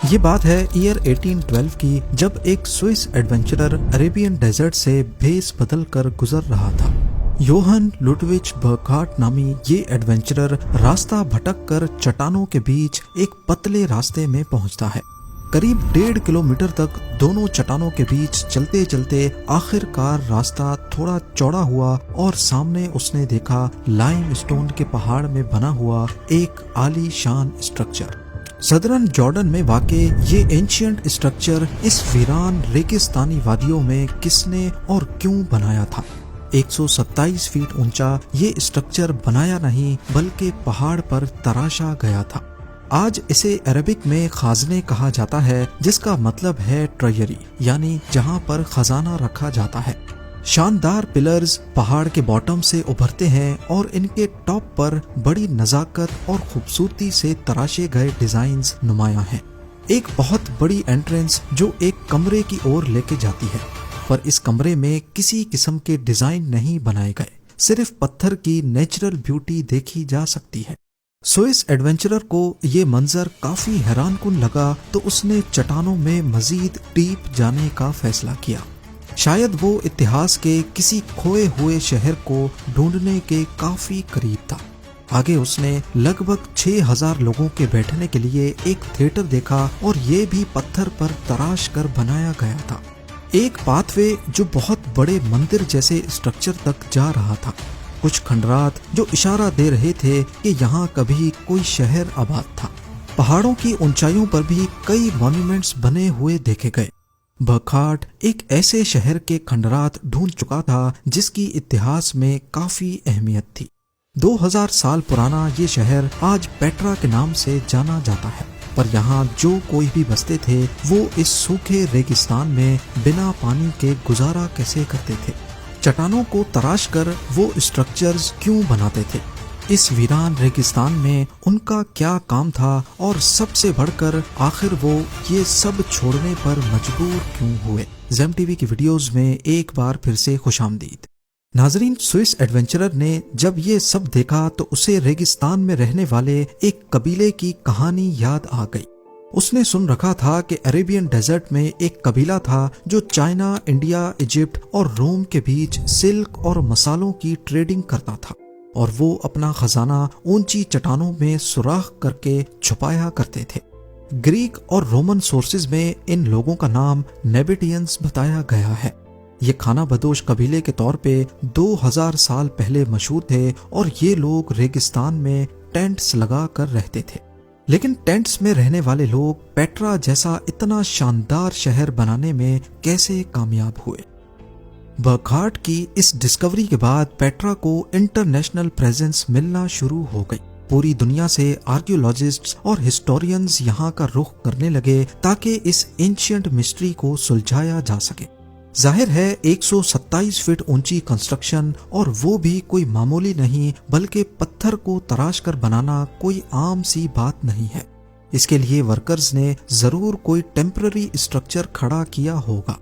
یہ بات ہے ایئر 1812 کی، جب ایک سوئس ایڈونچرر عربین ڈیزرٹ سے بھیس بدل کر گزر رہا تھا۔ یوہن لوڈوچ برکھارٹ نامی یہ ایڈونچرر راستہ بھٹک کر چٹانوں کے بیچ ایک پتلے راستے میں پہنچتا ہے۔ قریب 1.5 کلومیٹر تک دونوں چٹانوں کے بیچ چلتے چلتے آخر کار راستہ تھوڑا چوڑا ہوا اور سامنے اس نے دیکھا لائم اسٹون کے پہاڑ میں بنا ہوا ایک عالی شان اسٹرکچر۔ صدرن جارڈن میں واقع یہ اینشینٹ اسٹرکچر اس ویران ریگستانی وادیوں میں کس نے اور کیوں بنایا تھا؟ 127 فیٹ اونچا یہ اسٹرکچر بنایا نہیں بلکہ پہاڑ پر تراشا گیا تھا۔ آج اسے عربک میں خازنے کہا جاتا ہے، جس کا مطلب ہے ٹریئری، یعنی جہاں پر خزانہ رکھا جاتا ہے۔ شاندار پلرز پہاڑ کے باٹم سے ابھرتے ہیں اور ان کے ٹاپ پر بڑی نزاکت اور خوبصورتی سے تراشے گئے ڈیزائنز نمایاں ہیں۔ ایک بہت بڑی انٹرنس جو ایک کمرے کی اور لے کے جاتی ہے، پر اس کمرے میں کسی قسم کے ڈیزائن نہیں بنائے گئے، صرف پتھر کی نیچرل بیوٹی دیکھی جا سکتی ہے۔ سوئس ایڈونچرر کو یہ منظر کافی حیران کن لگا تو اس نے چٹانوں میں مزید ڈیپ جانے کا فیصلہ کیا۔ شاید وہ اتہاس کے کسی کھوئے ہوئے شہر کو ڈھونڈنے کے کافی قریب تھا۔ آگے اس نے لگ بھگ 6000 لوگوں کے بیٹھنے کے لیے ایک تھیٹر دیکھا، اور یہ بھی پتھر پر تراش کر بنایا گیا تھا۔ ایک پاتھ وے جو بہت بڑے مندر جیسے اسٹرکچر تک جا رہا تھا، کچھ کھنڈرات جو اشارہ دے رہے تھے کہ یہاں کبھی کوئی شہر آباد تھا۔ پہاڑوں کی اونچائیوں پر بھی کئی مانیومنٹس بنے ہوئے دیکھے گئے۔ برکھارٹ ایک ایسے شہر کے کھنڈرات ڈھونڈ چکا تھا جس کی اتہاس میں کافی اہمیت تھی۔ 2000 سال پرانا یہ شہر آج پیٹرا کے نام سے جانا جاتا ہے، پر یہاں جو کوئی بھی بستے تھے وہ اس سوکھے ریگستان میں بنا پانی کے گزارا کیسے کرتے تھے؟ چٹانوں کو تراش کر وہ اسٹرکچرز کیوں بناتے تھے؟ اس ویران ریگستان میں ان کا کیا کام تھا؟ اور سب سے بڑھ کر آخر وہ یہ سب چھوڑنے پر مجبور کیوں ہوئے؟ زیم ٹی وی کی ویڈیوز میں ایک بار پھر سے خوش آمدید۔ ناظرین، سوئس ایڈونچرر نے جب یہ سب دیکھا تو اسے ریگستان میں رہنے والے ایک قبیلے کی کہانی یاد آ گئی۔ اس نے سن رکھا تھا کہ عربین ڈیزرٹ میں ایک قبیلہ تھا جو چائنا، انڈیا، ایجپٹ اور روم کے بیچ سلک اور مسالوں کی ٹریڈنگ کرتا تھا، اور وہ اپنا خزانہ اونچی چٹانوں میں سوراخ کر کے چھپایا کرتے تھے۔ گریک اور رومن سورسز میں ان لوگوں کا نام نیبیٹینز بتایا گیا ہے۔ یہ کھانا بدوش قبیلے کے طور پہ 2000 سال پہلے مشہور تھے، اور یہ لوگ ریگستان میں ٹینٹس لگا کر رہتے تھے۔ لیکن ٹینٹس میں رہنے والے لوگ پیٹرا جیسا اتنا شاندار شہر بنانے میں کیسے کامیاب ہوئے؟ برکھارٹ کی اس ڈسکوری کے بعد پیٹرا کو انٹرنیشنل پریزنس ملنا شروع ہو گئی۔ پوری دنیا سے آرکیولوجسٹس اور ہسٹورینز یہاں کا رخ کرنے لگے تاکہ اس اینشینٹ مسٹری کو سلجھایا جا سکے۔ ظاہر ہے 127 فٹ اونچی کنسٹرکشن، اور وہ بھی کوئی معمولی نہیں، بلکہ پتھر کو تراش کر بنانا کوئی عام سی بات نہیں ہے۔ اس کے لیے ورکرز نے ضرور کوئی ٹیمپرری اسٹرکچر کھڑا کیا ہوگا۔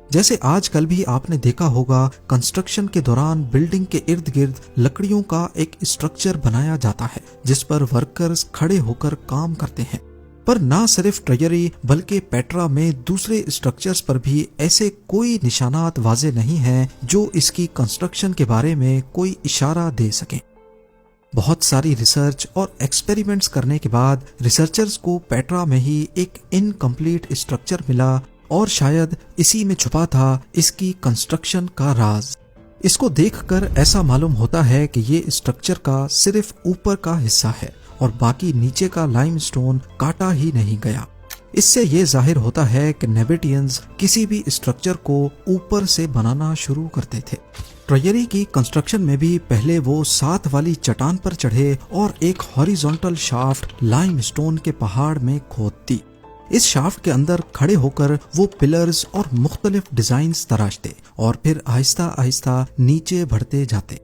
جیسے آج کل بھی آپ نے دیکھا ہوگا، کنسٹرکشن کے دوران بلڈنگ کے ارد گرد لکڑیوں کا ایک اسٹرکچر بنایا جاتا ہے جس پر ورکرز کھڑے ہو کر کام کرتے ہیں۔ پر نہ صرف ٹریئری بلکہ پیٹرا میں دوسرے اسٹرکچرز پر بھی ایسے کوئی نشانات واضح نہیں ہیں جو اس کی کنسٹرکشن کے بارے میں کوئی اشارہ دے سکیں۔ بہت ساری ریسرچ اور ایکسپیریمنٹس کرنے کے بعد ریسرچرز کو پیٹرا میں ہی ایک انکمپلیٹ اسٹرکچر ملا، اور شاید اسی میں چھپا تھا اس کی کنسٹرکشن کا راز۔ اس کو دیکھ کر ایسا معلوم ہوتا ہے کہ یہ اسٹرکچر کا صرف اوپر کا حصہ ہے، اور باقی نیچے کا لائم سٹون کاٹا ہی نہیں گیا۔ اس سے یہ ظاہر ہوتا ہے کہ نیبیٹینز کسی بھی اسٹرکچر کو اوپر سے بنانا شروع کرتے تھے۔ ٹریئری کی کنسٹرکشن میں بھی پہلے وہ ساتھ والی چٹان پر چڑھے اور ایک ہاریزونٹل شافٹ لائم سٹون کے پہاڑ میں کھود دی۔ اس شافٹ کے اندر کھڑے ہو کر وہ پلرز اور مختلف ڈیزائنز تراشتے، اور پھر آہستہ آہستہ نیچے بڑھتے جاتے۔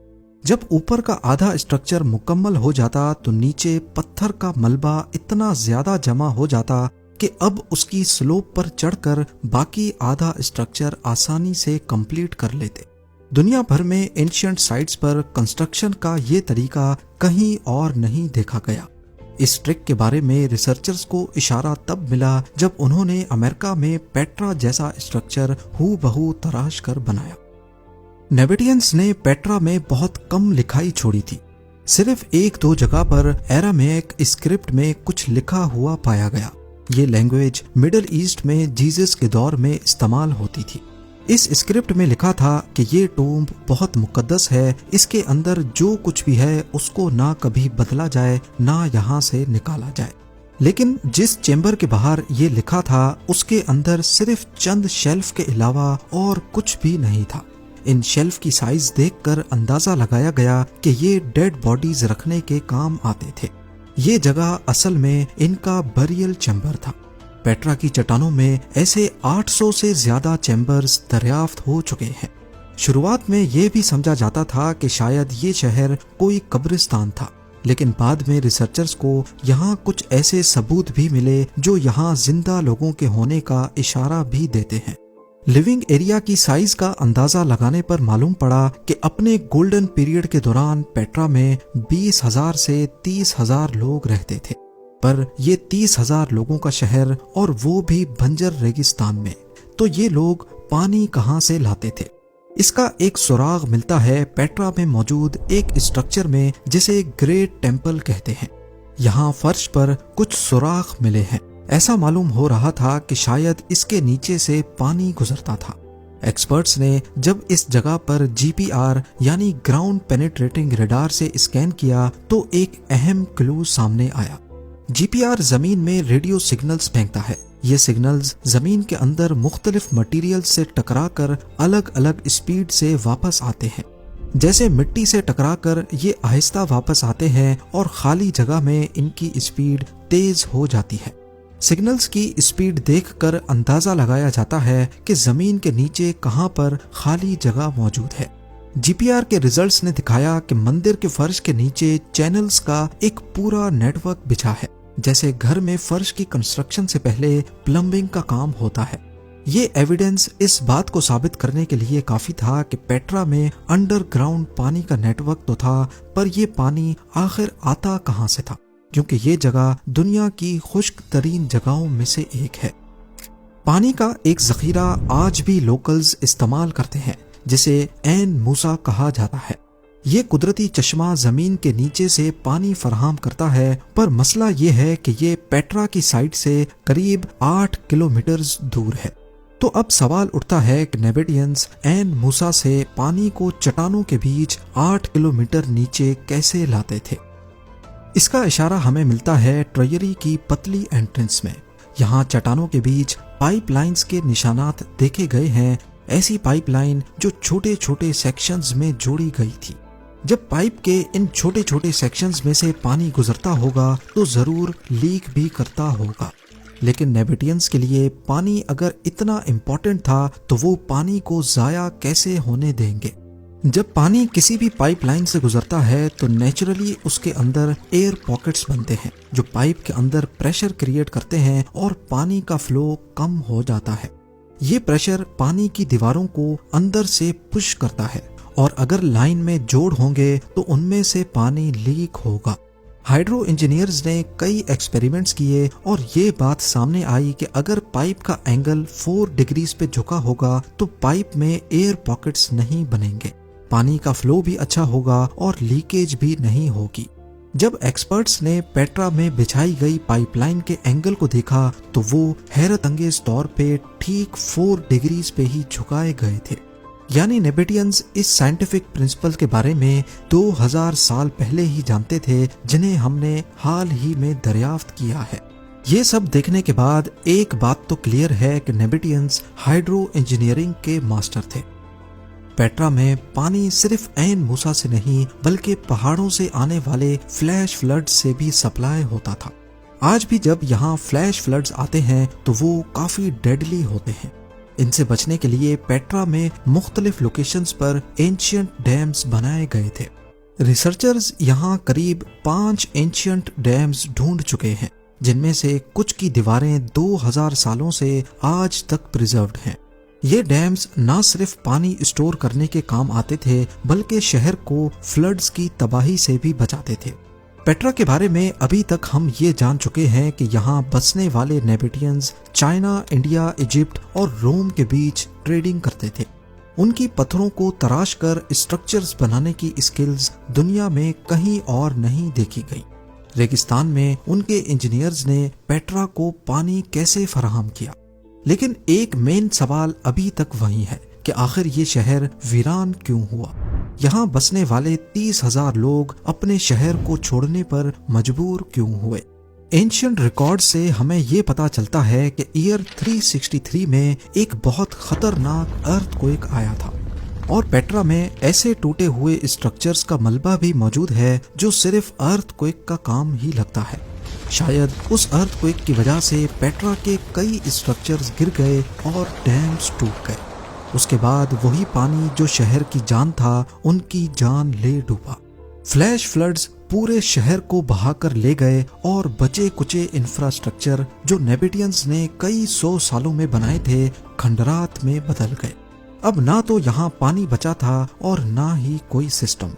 جب اوپر کا آدھا اسٹرکچر مکمل ہو جاتا تو نیچے پتھر کا ملبہ اتنا زیادہ جمع ہو جاتا کہ اب اس کی سلوپ پر چڑھ کر باقی آدھا اسٹرکچر آسانی سے کمپلیٹ کر لیتے۔ دنیا بھر میں اینشینٹ سائٹس پر کنسٹرکشن کا یہ طریقہ کہیں اور نہیں دیکھا گیا۔ اس ٹرک کے بارے میں ریسرچرز کو اشارہ تب ملا جب انہوں نے امریکہ میں پیٹرا جیسا اسٹرکچر ہو بہو تراش کر بنایا۔ نیبیٹینز نے پیٹرا میں بہت کم لکھائی چھوڑی تھی، صرف 1-2 جگہ پر ایرامیک اسکرپٹ میں کچھ لکھا ہوا پایا گیا۔ یہ لینگویج مڈل ایسٹ میں جیزس کے دور میں استعمال ہوتی تھی۔ اس اسکرپٹ میں لکھا تھا کہ یہ ٹومب بہت مقدس ہے، اس کے اندر جو کچھ بھی ہے اس کو نہ کبھی بدلا جائے نہ یہاں سے نکالا جائے۔ لیکن جس چیمبر کے باہر یہ لکھا تھا اس کے اندر صرف چند شیلف کے علاوہ اور کچھ بھی نہیں تھا۔ ان شیلف کی سائز دیکھ کر اندازہ لگایا گیا کہ یہ ڈیڈ باڈیز رکھنے کے کام آتے تھے۔ یہ جگہ اصل میں ان کا بریل چیمبر تھا۔ پیٹرا کی چٹانوں میں ایسے 800 سے زیادہ چیمبرز دریافت ہو چکے ہیں۔ شروعات میں یہ بھی سمجھا جاتا تھا کہ شاید یہ شہر کوئی قبرستان تھا، لیکن بعد میں ریسرچرز کو یہاں کچھ ایسے ثبوت بھی ملے جو یہاں زندہ لوگوں کے ہونے کا اشارہ بھی دیتے ہیں۔ لیونگ ایریا کی سائز کا اندازہ لگانے پر معلوم پڑا کہ اپنے گولڈن پیریڈ کے دوران پیٹرا میں 20,000 سے 30,000 لوگ رہتے تھے، پر یہ 30,000 لوگوں کا شہر اور وہ بھی بنجر ریگستان میں، تو یہ لوگ پانی کہاں سے لاتے تھے؟ اس کا ایک سراغ ملتا ہے پیٹرا میں موجود ایک اسٹرکچر میں جسے گریٹ ٹیمپل کہتے ہیں۔ یہاں فرش پر کچھ سوراخ ملے ہیں، ایسا معلوم ہو رہا تھا کہ شاید اس کے نیچے سے پانی گزرتا تھا۔ ایکسپرٹس نے جب اس جگہ پر GPR یعنی گراؤنڈ پینیٹریٹنگ ریڈار سے اسکین کیا تو ایک اہم کلو سامنے آیا۔ GPR زمین میں ریڈیو سگنلز پھینکتا ہے۔ یہ سگنلز زمین کے اندر مختلف مٹیریل سے ٹکرا کر الگ الگ اسپیڈ سے واپس آتے ہیں۔ جیسے مٹی سے ٹکرا کر یہ آہستہ واپس آتے ہیں اور خالی جگہ میں ان کی اسپیڈ تیز ہو جاتی ہے۔ سگنلز کی اسپیڈ دیکھ کر اندازہ لگایا جاتا ہے کہ زمین کے نیچے کہاں پر خالی جگہ موجود ہے۔ GPR کے ریزلٹس نے دکھایا کہ مندر کے فرش کے نیچے چینلز کا ایک پورا نیٹ ورک بچھا ہے، جیسے گھر میں فرش کی کنسٹرکشن سے پہلے پلمبنگ کا کام ہوتا ہے۔ یہ ایویڈنس اس بات کو ثابت کرنے کے لیے کافی تھا کہ پیٹرا میں انڈر گراؤنڈ پانی کا نیٹ ورک تو تھا، پر یہ پانی آخر آتا کہاں سے تھا، کیونکہ یہ جگہ دنیا کی خشک ترین جگہوں میں سے ایک ہے۔ پانی کا ایک ذخیرہ آج بھی لوکلز استعمال کرتے ہیں، جسے عین موسیٰ کہا جاتا ہے۔ یہ قدرتی چشمہ زمین کے نیچے سے پانی فراہم کرتا ہے، پر مسئلہ یہ ہے کہ یہ پیٹرا کی سائٹ سے قریب 8 کلومیٹرز دور ہے۔ تو اب سوال اٹھتا ہے کہ نیبیٹینز عین موسیٰ سے پانی کو چٹانوں کے بیچ 8 کلومیٹر نیچے کیسے لاتے تھے؟ اس کا اشارہ ہمیں ملتا ہے ٹریری کی پتلی انٹرنس میں۔ یہاں چٹانوں کے بیچ پائپ لائنز کے نشانات دیکھے گئے ہیں، ایسی پائپ لائن جو چھوٹے چھوٹے سیکشنز میں جوڑی گئی تھی۔ جب پائپ کے ان چھوٹے چھوٹے سیکشنز میں سے پانی گزرتا ہوگا تو ضرور لیک بھی کرتا ہوگا، لیکن نیبیٹینز کے لیے پانی اگر اتنا امپورٹنٹ تھا تو وہ پانی کو ضائع کیسے ہونے دیں گے؟ جب پانی کسی بھی پائپ لائن سے گزرتا ہے تو نیچرلی اس کے اندر ایئر پاکٹس بنتے ہیں جو پائپ کے اندر پریشر کریٹ کرتے ہیں اور پانی کا فلو کم ہو جاتا ہے۔ یہ پریشر پانی کی دیواروں کو اندر سے پش کرتا ہے، اور اگر لائن میں جوڑ ہوں گے تو ان میں سے پانی لیک ہوگا۔ ہائیڈرو انجینئرز نے کئی ایکسپیریمنٹس کیے اور یہ بات سامنے آئی کہ اگر پائپ کا اینگل 4 ڈگریز پہ جھکا ہوگا تو پائپ میں ایئر پاکٹس نہیں بنیں گے، پانی کا فلو بھی اچھا ہوگا اور لیکیج بھی نہیں ہوگی۔ جب ایکسپرٹس نے پیٹرا میں بچھائی گئی پائپ لائن کے اینگل کو دیکھا تو وہ حیرت انگیز طور پہ ٹھیک 4 ڈگریز پہ ہی جھکائے گئے تھے۔ یعنی نیبیٹینز اس سائنٹیفک پرنسپل کے بارے میں 2000 سال پہلے ہی جانتے تھے، جنہیں ہم نے حال ہی میں دریافت کیا ہے۔ یہ سب دیکھنے کے بعد ایک بات تو کلیئر ہے کہ نیبیٹینز ہائیڈرو انجینئرنگ کے ماسٹر تھے۔ پیٹرا میں پانی صرف عین موسیٰ سے نہیں بلکہ پہاڑوں سے آنے والے فلیش فلڈ سے بھی سپلائی ہوتا تھا۔ آج بھی جب یہاں فلیش فلڈز آتے ہیں تو وہ کافی ڈیڈلی ہوتے ہیں۔ ان سے بچنے کے لیے پیٹرا میں مختلف لوکیشنز پر اینشینٹ ڈیمز بنائے گئے تھے۔ ریسرچرز یہاں قریب 5 اینشینٹ ڈیمز ڈھونڈ چکے ہیں، جن میں سے کچھ کی دیواریں 2000 سالوں سے آج تک پریزروڈ ہیں۔ یہ ڈیمز نہ صرف پانی اسٹور کرنے کے کام آتے تھے بلکہ شہر کو فلڈز کی تباہی سے بھی بچاتے تھے۔ پیٹرا کے بارے میں ابھی تک ہم یہ جان چکے ہیں کہ یہاں بسنے والے نیبیٹینز چائنا، انڈیا، ایجپٹ اور روم کے بیچ ٹریڈنگ کرتے تھے۔ ان کی پتھروں کو تراش کر اسٹرکچرز بنانے کی اسکلز دنیا میں کہیں اور نہیں دیکھی گئی۔ ریگستان میں ان کے انجینئرز نے پیٹرا کو پانی کیسے فراہم کیا؟ لیکن ایک مین سوال ابھی تک وہی ہے کہ آخر یہ شہر ویران کیوں ہوا؟ یہاں بسنے والے 30,000 لوگ اپنے شہر کو چھوڑنے پر مجبور کیوں ہوئے؟ اینشنٹ ریکارڈ سے ہمیں یہ پتا چلتا ہے کہ ایئر 363 میں ایک بہت خطرناک ارتھ کوئک آیا تھا، اور پیٹرا میں ایسے ٹوٹے ہوئے اسٹرکچرز کا ملبہ بھی موجود ہے جو صرف ارتھ کوئک کا کام ہی لگتا ہے۔ شاید اس ارتھ کوئک کی وجہ سے پیٹرا کے کئی اسٹرکچرز گر گئے اور ڈیمز ٹوٹ گئے۔ اس کے بعد وہی پانی جو شہر کی جان تھا ان کی جان لے ڈوبا۔ فلیش فلڈز پورے شہر کو بہا کر لے گئے اور بچے کچے انفراسٹرکچر جو نیبیٹینز نے کئی 100 سالوں میں بنائے تھے کھنڈرات میں بدل گئے۔ اب نہ تو یہاں پانی بچا تھا اور نہ ہی کوئی سسٹم۔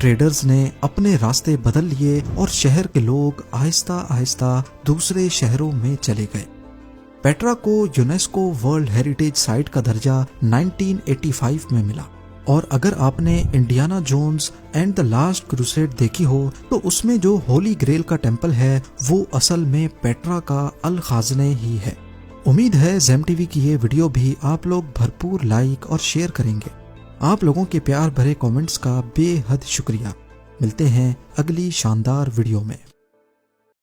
ٹریڈرز نے اپنے راستے بدل لیے اور شہر کے لوگ آہستہ آہستہ دوسرے شہروں میں چلے گئے۔ پیٹرا کو یونیسکو ورلڈ ہیریٹیج سائٹ کا درجہ 1985 میں ملا، اور اگر آپ نے Indiana Jones and the last crusade دیکھی ہو تو اس میں جو ہولی گریل کا ٹیمپل ہے وہ اصل میں پیٹرا کا الخازنے ہی ہے۔ امید ہے زیم ٹی وی کی یہ ویڈیو بھی آپ لوگ بھرپور لائک اور شیئر کریں گے۔ آپ لوگوں کے پیار بھرے کامنٹس کا بے حد شکریہ۔ ملتے ہیں اگلی شاندار ویڈیو میں۔